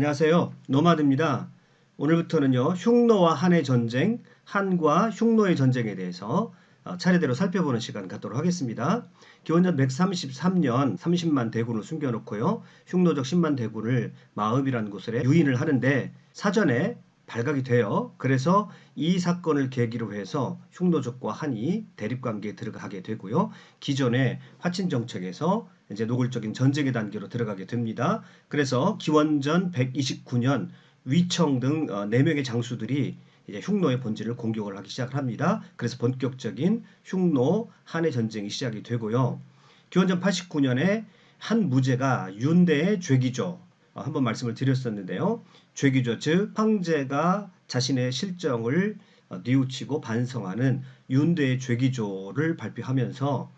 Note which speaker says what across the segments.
Speaker 1: 안녕하세요. 노마드입니다. 오늘부터는요, 흉노와 한의 전쟁, 한과 흉노의 전쟁에 대해서 차례대로 살펴보는 시간 갖도록 하겠습니다. 기원전 133년 30만 대군을 숨겨놓고요, 흉노적 10만 대군을 마읍이라는 곳에 유인을 하는데 사전에 발각이 돼요. 그래서 이 사건을 계기로 해서 흉노족과 한이 대립관계에 들어가게 되고요. 기존의 화친 정책에서 이제 노골적인 전쟁의 단계로 들어가게 됩니다. 그래서 기원전 129년 위청 등 4명의 장수들이 이제 흉노의 본질을 공격을 하기 시작을 합니다. 그래서 본격적인 흉노 한의 전쟁이 시작이 되고요. 기원전 89년에 한 무제가 윤대의 죄기조 한번 말씀을 드렸었는데요. 죄기조 즉 황제가 자신의 실정을 뉘우치고 반성하는 윤대의 죄기조를 발표하면서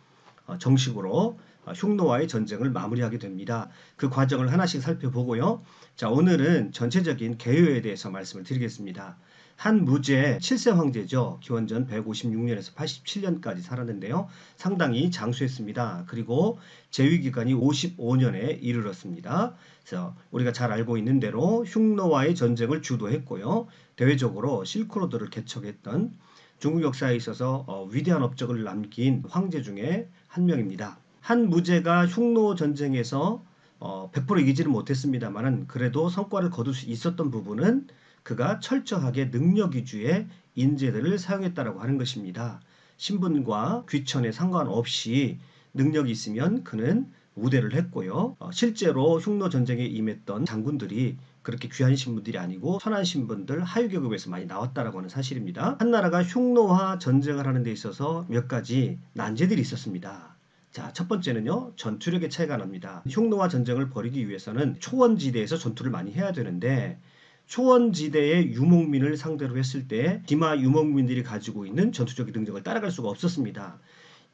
Speaker 1: 정식으로 흉노와의 전쟁을 마무리하게 됩니다. 그 과정을 하나씩 살펴보고요. 자, 오늘은 전체적인 개요에 대해서 말씀을 드리겠습니다. 한 무제 7세 황제죠. 기원전 156년에서 87년까지 살았는데요. 상당히 장수했습니다. 그리고 재위 기간이 55년에 이르렀습니다. 그래서 우리가 잘 알고 있는 대로 흉노와의 전쟁을 주도했고요. 대외적으로 실크로드를 개척했던 중국 역사에 있어서 위대한 업적을 남긴 황제 중에 한 명입니다. 한 무제가 흉노 전쟁에서 100% 이기지는 못했습니다만은 그래도 성과를 거둘 수 있었던 부분은 그가 철저하게 능력 위주의 인재들을 사용했다라고 하는 것입니다. 신분과 귀천에 상관없이 능력이 있으면 그는 우대를 했고요. 실제로 흉노 전쟁에 임했던 장군들이 그렇게 귀한 신분들이 아니고 선한 신분들 하위계급에서 많이 나왔다라고 하는 사실입니다. 한나라가 흉노와 전쟁을 하는 데 있어서 몇 가지 난제들이 있었습니다. 자, 첫 번째는요, 전투력의 차이가 납니다. 흉노와 전쟁을 벌이기 위해서는 초원지대에서 전투를 많이 해야 되는데 초원지대의 유목민을 상대로 했을 때 기마 유목민들이 가지고 있는 전투적 능력을 따라갈 수가 없었습니다.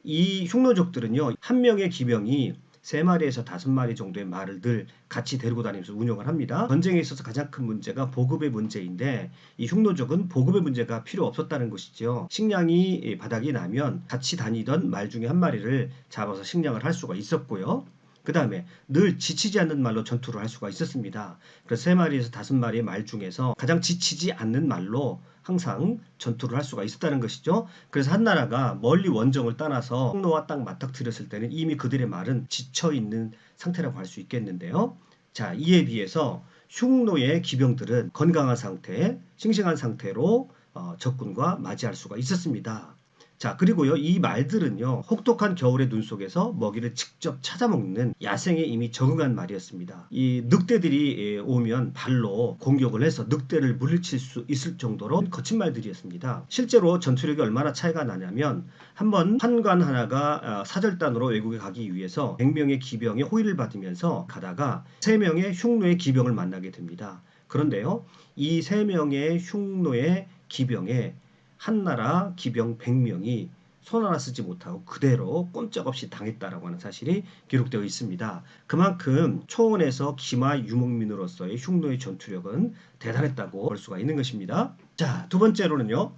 Speaker 1: 이 흉노족들은요, 한 명의 기병이 3마리에서 5마리 정도의 말을 같이 데리고 다니면서 운영을 합니다. 전쟁에 있어서 가장 큰 문제가 보급의 문제인데 이 흉노족은 보급의 문제가 필요 없었다는 것이죠. 식량이 바닥이 나면 같이 다니던 말 중에 한 마리를 잡아서 식량을 할 수가 있었고요. 그 다음에 늘 지치지 않는 말로 전투를 할 수가 있었습니다. 그래서 3마리에서 5마리의 말 중에서 가장 지치지 않는 말로 항상 전투를 할 수가 있었다는 것이죠. 그래서 한나라가 멀리 원정을 떠나서 흉노와 딱 맞닥뜨렸을 때는 이미 그들의 말은 지쳐있는 상태라고 할 수 있겠는데요. 자, 이에 비해서 흉노의 기병들은 건강한 상태, 싱싱한 상태로 적군과 맞이할 수가 있었습니다. 자, 그리고요, 이 말들은요, 혹독한 겨울의 눈 속에서 먹이를 직접 찾아 먹는 야생에 이미 적응한 말이었습니다. 이 늑대들이 오면 발로 공격을 해서 늑대를 물리칠 수 있을 정도로 거친 말들이었습니다. 실제로 전투력이 얼마나 차이가 나냐면 한번 판관 하나가 사절단으로 외국에 가기 위해서 100명의 기병의 호위를 받으면서 가다가 3명의 흉노의 기병을 만나게 됩니다. 그런데요, 이 3명의 흉노의 기병에 한나라 기병 100명이 손 하나 쓰지 못하고 그대로 꼼짝없이 당했다라고 하는 사실이 기록되어 있습니다. 그만큼 초원에서 기마 유목민으로서의 흉노의 전투력은 대단했다고 볼 수가 있는 것입니다. 자, 두 번째로는요,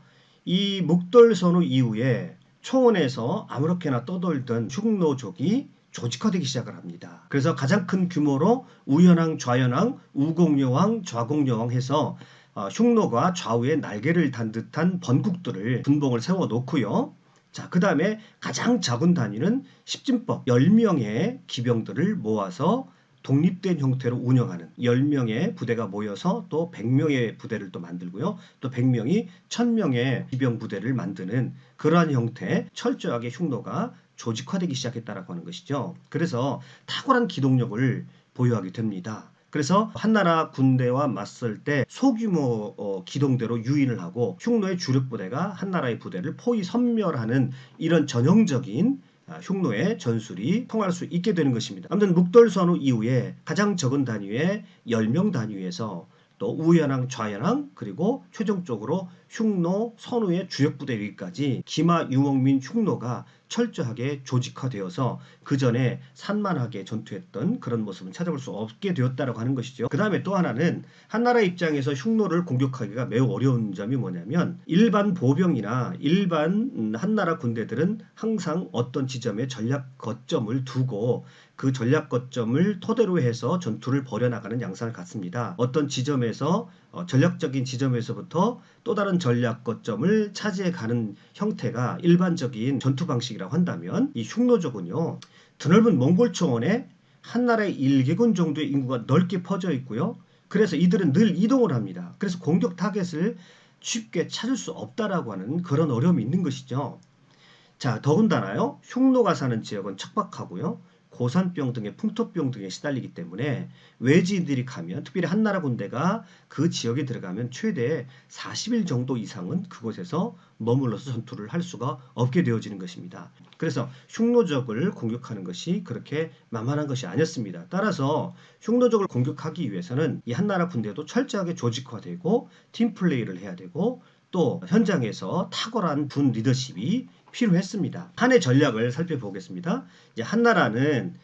Speaker 1: 이 묵돌선후 이후에 초원에서 아무렇게나 떠돌던 흉노족이 조직화되기 시작을 합니다. 그래서 가장 큰 규모로 우현왕, 좌현왕, 우공여왕, 좌공여왕 해서 흉노가 좌우에 날개를 단 듯한 번국들을 분봉을 세워놓고요. 자, 그 다음에 가장 작은 단위는 십진법 10명의 기병들을 모아서 독립된 형태로 운영하는 10명의 부대가 모여서 또 100명의 부대를 또 만들고요. 또 100명이 1000명의 기병 부대를 만드는 그러한 형태 철저하게 흉노가 조직화되기 시작했다라고 하는 것이죠. 그래서 탁월한 기동력을 보유하게 됩니다. 그래서 한나라 군대와 맞설 때 소규모 기동대로 유인을 하고 흉노의 주력 부대가 한나라의 부대를 포위 섬멸하는 이런 전형적인 흉노의 전술이 통할 수 있게 되는 것입니다. 아무튼 묵돌선후 이후에 가장 적은 단위의 10명 단위에서 또 우현왕, 좌현왕 그리고 최종적으로 흉노 선후의 주력 부대 위까지 기마 유목민 흉노가 철저하게 조직화되어서 그 전에 산만하게 전투했던 그런 모습은 찾아볼 수 없게 되었다라고 하는 것이죠. 그 다음에 또 하나는 한나라 입장에서 흉노를 공격하기가 매우 어려운 점이 뭐냐면 일반 보병이나 일반 한나라 군대들은 항상 어떤 지점에 전략 거점을 두고 그 전략 거점을 토대로 해서 전투를 벌여나가는 양상을 갖습니다. 어떤 지점에서 전략적인 지점에서부터 또 다른 전략 거점을 차지해가는 형태가 일반적인 전투 방식이라고 한다면 이 흉노족은요, 드넓은 몽골 초원에 한나라의 1개군 정도의 인구가 넓게 퍼져 있고요. 그래서 이들은 늘 이동을 합니다. 그래서 공격 타겟을 쉽게 찾을 수 없다라고 하는 그런 어려움이 있는 것이죠. 자, 더군다나요, 흉노가 사는 지역은 척박하고요. 고산병 등의 풍토병 등에 시달리기 때문에 외지인들이 가면, 특별히 한나라 군대가 그 지역에 들어가면 최대 40일 정도 이상은 그곳에서 머물러서 전투를 할 수가 없게 되어지는 것입니다. 그래서 흉노족을 공격하는 것이 그렇게 만만한 것이 아니었습니다. 따라서 흉노족을 공격하기 위해서는 이 한나라 군대도 철저하게 조직화되고 팀플레이를 해야 되고 또 현장에서 탁월한 군 리더십이 필요했습니다. 한해 전략을 살펴보겠습니다. 이제 한나라는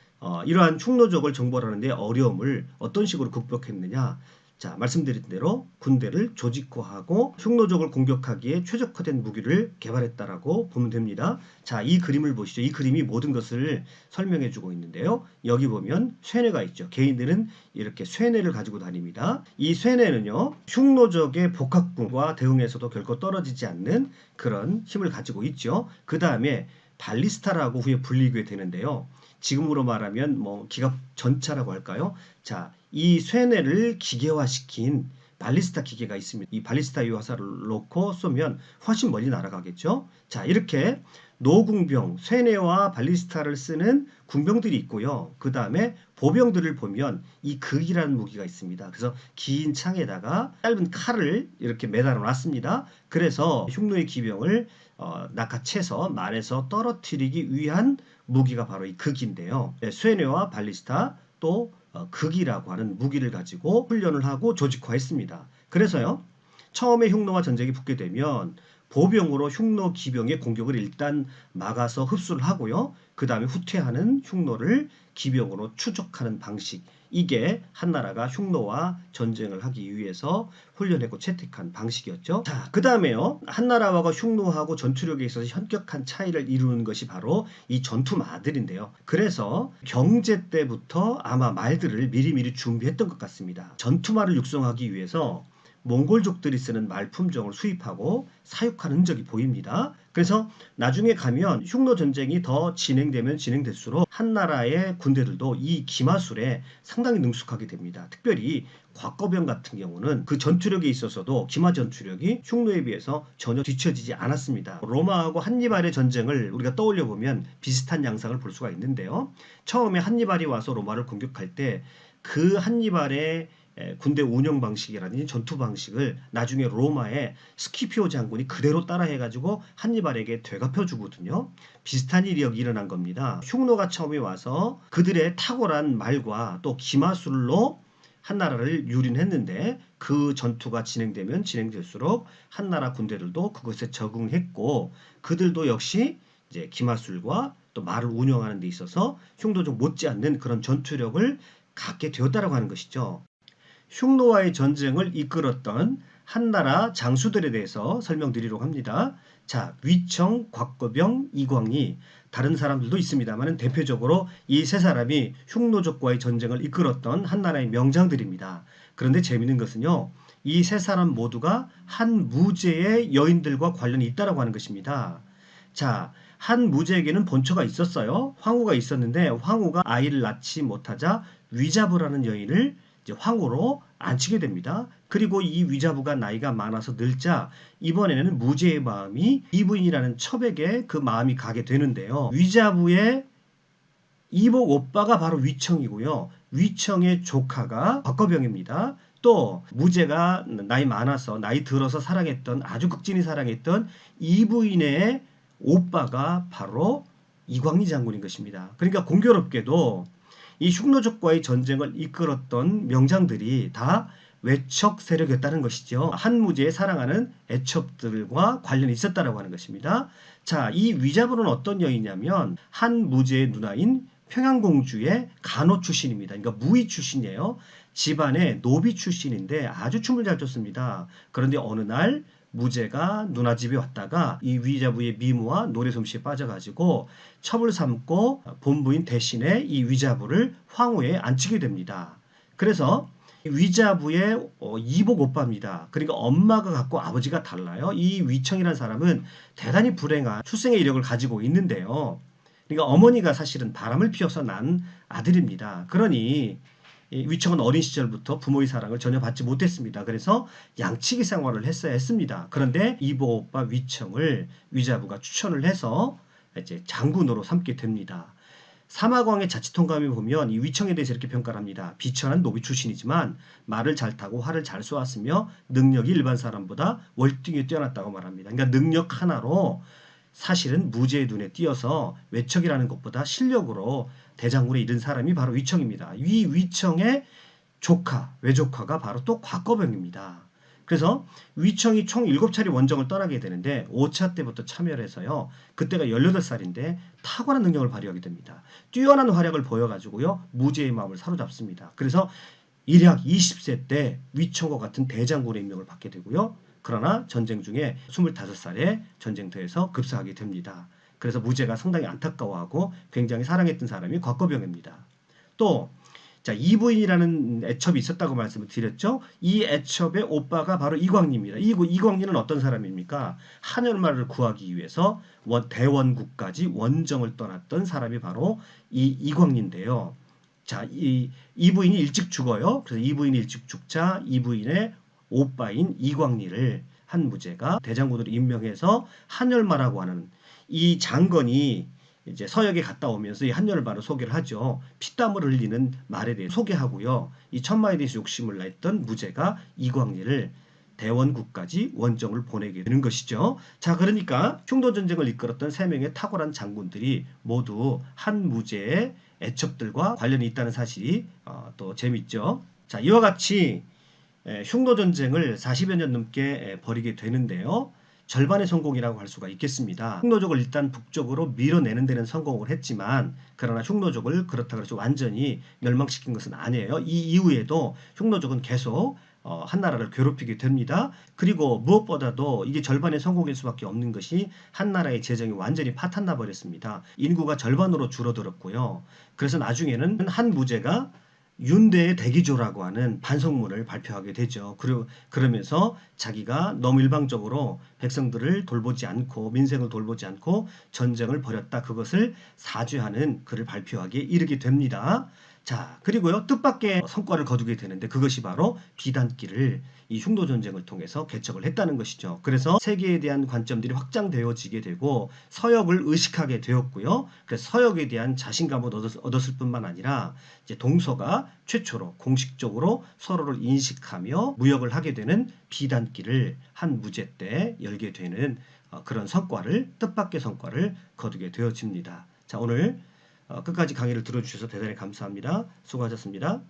Speaker 1: 이러한 흉노족을 정벌하는 데 어려움을 어떤 식으로 극복했느냐. 자, 말씀드린 대로 군대를 조직화하고 흉노족을 공격하기에 최적화된 무기를 개발했다라고 보면 됩니다. 자, 이 그림을 보시죠. 이 그림이 모든 것을 설명해 주고 있는데요. 여기 보면 쇠뇌가 있죠. 개인들은 이렇게 쇠뇌를 가지고 다닙니다. 이 쇠뇌는요, 흉노족의 복합군과 대응에서도 결코 떨어지지 않는 그런 힘을 가지고 있죠. 그 다음에 발리스타라고 후에 불리게 되는데요. 지금으로 말하면 뭐 기갑 전차라고 할까요? 자, 이 쇠뇌를 기계화시킨 발리스타 기계가 있습니다. 이 발리스타 유화살을 놓고 쏘면 훨씬 멀리 날아가겠죠. 자, 이렇게 노궁병, 쇠뇌와 발리스타를 쓰는 군병들이 있고요. 그 다음에 보병들을 보면 이 극이라는 무기가 있습니다. 그래서 긴 창에다가 짧은 칼을 이렇게 매달아 놨습니다. 그래서 흉노의 기병을 낚아채서 말에서 떨어뜨리기 위한 무기가 바로 이 극인데요. 쇠뇌와 발리스타 또 극이라고 하는 무기를 가지고 훈련을 하고 조직화했습니다. 그래서요, 처음에 흉노와 전쟁이 붙게 되면 보병으로 흉노 기병의 공격을 일단 막아서 흡수를 하고요. 그 다음에 후퇴하는 흉노를 기병으로 추적하는 방식. 이게 한나라가 흉노와 전쟁을 하기 위해서 훈련했고 채택한 방식이었죠. 자, 그 다음에요, 한나라와 흉노하고 전투력에 있어서 현격한 차이를 이루는 것이 바로 이 전투마들인데요. 그래서 경제 때부터 아마 말들을 미리미리 준비했던 것 같습니다. 전투마를 육성하기 위해서 몽골족들이 쓰는 말 품종을 수입하고 사육한 흔적이 보입니다. 그래서 나중에 가면 흉노 전쟁이 더 진행되면 진행될수록 한나라의 군대들도 이 기마술에 상당히 능숙하게 됩니다. 특별히 곽거병 같은 경우는 그 전투력에 있어서도 기마 전투력이 흉노에 비해서 전혀 뒤처지지 않았습니다. 로마하고 한니발의 전쟁을 우리가 떠올려 보면 비슷한 양상을 볼 수가 있는데요. 처음에 한니발이 와서 로마를 공격할 때 그 한니발의 군대 운영 방식이라든지 전투 방식을 나중에 로마의 스키피오 장군이 그대로 따라해가지고 한니발에게 되갚여 주거든요. 비슷한 일이 여기 일어난 겁니다. 흉노가 처음에 와서 그들의 탁월한 말과 또 기마술로 한나라를 유린했는데 그 전투가 진행되면 진행될수록 한나라 군대들도 그것에 적응했고 그들도 역시 이제 기마술과 또 말을 운영하는 데 있어서 흉노족 못지않는 그런 전투력을 갖게 되었다라고 하는 것이죠. 흉노와의 전쟁을 이끌었던 한나라 장수들에 대해서 설명드리려고 합니다. 자, 위청, 곽거병, 이광희, 다른 사람들도 있습니다만 대표적으로 이 세 사람이 흉노족과의 전쟁을 이끌었던 한나라의 명장들입니다. 그런데 재미있는 것은요, 이 세 사람 모두가 한 무제의 여인들과 관련이 있다라고 하는 것입니다. 자, 한 무제에게는 본처가 있었어요. 황후가 있었는데 황후가 아이를 낳지 못하자 위자부라는 여인을 이제 황후로 앉히게 됩니다. 그리고 이 위자부가 나이가 많아서 늙자 이번에는 무제의 마음이 이부인이라는 첩에게 그 마음이 가게 되는데요. 위자부의 이복 오빠가 바로 위청이고요. 위청의 조카가 곽거병입니다. 또 무제가 나이 많아서 나이 들어서 사랑했던 아주 극진히 사랑했던 이부인의 오빠가 바로 이광희 장군인 것입니다. 그러니까 공교롭게도 이 흉노족과의 전쟁을 이끌었던 명장들이 다 외척 세력이었다는 것이죠. 한 무제의 사랑하는 애첩들과 관련이 있었다라고 하는 것입니다. 자, 이 위자부는 어떤 여인이냐면 한 무제의 누나인 평양공주의 간호 출신입니다. 그러니까 무의 출신이에요. 집안의 노비 출신인데 아주 춤을 잘 췄습니다. 그런데 어느 날 무제가 누나 집에 왔다가 이 위자부의 미모와 노래 솜씨에 빠져가지고 첩을 삼고 본부인 대신에 이 위자부를 황후에 앉히게 됩니다. 그래서 위자부의 이복 오빠입니다. 그러니까 엄마가 갖고 아버지가 달라요. 이 위청이라는 사람은 대단히 불행한 출생의 이력을 가지고 있는데요. 그러니까 어머니가 사실은 바람을 피워서 난 아들입니다. 그러니 이 위청은 어린 시절부터 부모의 사랑을 전혀 받지 못했습니다. 그래서 양치기 생활을 했어야 했습니다. 그런데 이복 오빠 위청을 위자부가 추천을 해서 이제 장군으로 삼게 됩니다. 사마광의 자치통감에 보면 이 위청에 대해서 이렇게 평가를 합니다. 비천한 노비 출신이지만 말을 잘 타고 활을 잘 쏘았으며 능력이 일반 사람보다 월등히 뛰어났다고 말합니다. 그러니까 능력 하나로 사실은 무제의 눈에 띄어서 외척이라는 것보다 실력으로 대장군에 이른 사람이 바로 위청입니다. 이 위청의 조카, 외조카가 바로 또 곽거병입니다. 그래서 위청이 총 7차례 원정을 떠나게 되는데 5차 때부터 참여를 해서요. 그때가 18살인데 탁월한 능력을 발휘하게 됩니다. 뛰어난 활약을 보여가지고요. 무제의 마음을 사로잡습니다. 그래서 일약 20세 때 위청과 같은 대장군의 임명을 받게 되고요. 그러나 전쟁 중에 25살에 전쟁터에서 급사하게 됩니다. 그래서 무제가 상당히 안타까워하고 굉장히 사랑했던 사람이 곽거병입니다. 또 자, 이부인이라는 애첩이 있었다고 말씀을 드렸죠. 이 애첩의 오빠가 바로 이광리입니다. 이광리는 어떤 사람입니까? 한열마를 구하기 위해서 대원국까지 원정을 떠났던 사람이 바로 이 이광리인데요. 자, 이부인이 일찍 죽어요. 그래서 이부인이 일찍 죽자 이부인의 오빠인 이광리를 한 무제가 대장군으로 임명해서 한열마라고 하는 이 장건이 이제 서역에 갔다 오면서 이 한열마를 소개를 하죠. 피땀을 흘리는 말에 대해 소개하고요. 이 천마에 대해서 욕심을 냈던 무제가 이광리를 대원국까지 원정을 보내게 되는 것이죠. 자, 그러니까 흉노전쟁을 이끌었던 3명의 탁월한 장군들이 모두 한 무제의 애첩들과 관련이 있다는 사실이 또 재밌죠. 자, 이와 같이 흉노전쟁을 40여 년 넘게 벌이게 되는데요. 절반의 성공이라고 할 수가 있겠습니다. 흉노족을 일단 북쪽으로 밀어내는 데는 성공을 했지만 그러나 흉노족을 그렇다고 해서 완전히 멸망시킨 것은 아니에요. 이 이후에도 흉노족은 계속 한나라를 괴롭히게 됩니다. 그리고 무엇보다도 이게 절반의 성공일 수밖에 없는 것이 한나라의 재정이 완전히 파탄나 버렸습니다. 인구가 절반으로 줄어들었고요. 그래서 나중에는 한 무제가 윤대의 대기조라고 하는 반성문을 발표하게 되죠. 그러면서 자기가 너무 일방적으로 백성들을 돌보지 않고 민생을 돌보지 않고 전쟁을 벌였다. 그것을 사죄하는 글을 발표하기에 이르게 됩니다. 자, 그리고요. 뜻밖의 성과를 거두게 되는데 그것이 바로 비단기를 이 흉노전쟁을 통해서 개척을 했다는 것이죠. 그래서 세계에 대한 관점들이 확장되어지게 되고 서역을 의식하게 되었고요. 그래서 서역에 대한 자신감을 얻었을 뿐만 아니라 이제 동서가 최초로 공식적으로 서로를 인식하며 무역을 하게 되는 비단기를 한 무제 때 열게 되는 그런 성과를 뜻밖의 성과를 거두게 되어집니다. 자, 오늘 끝까지 강의를 들어주셔서 대단히 감사합니다. 수고하셨습니다.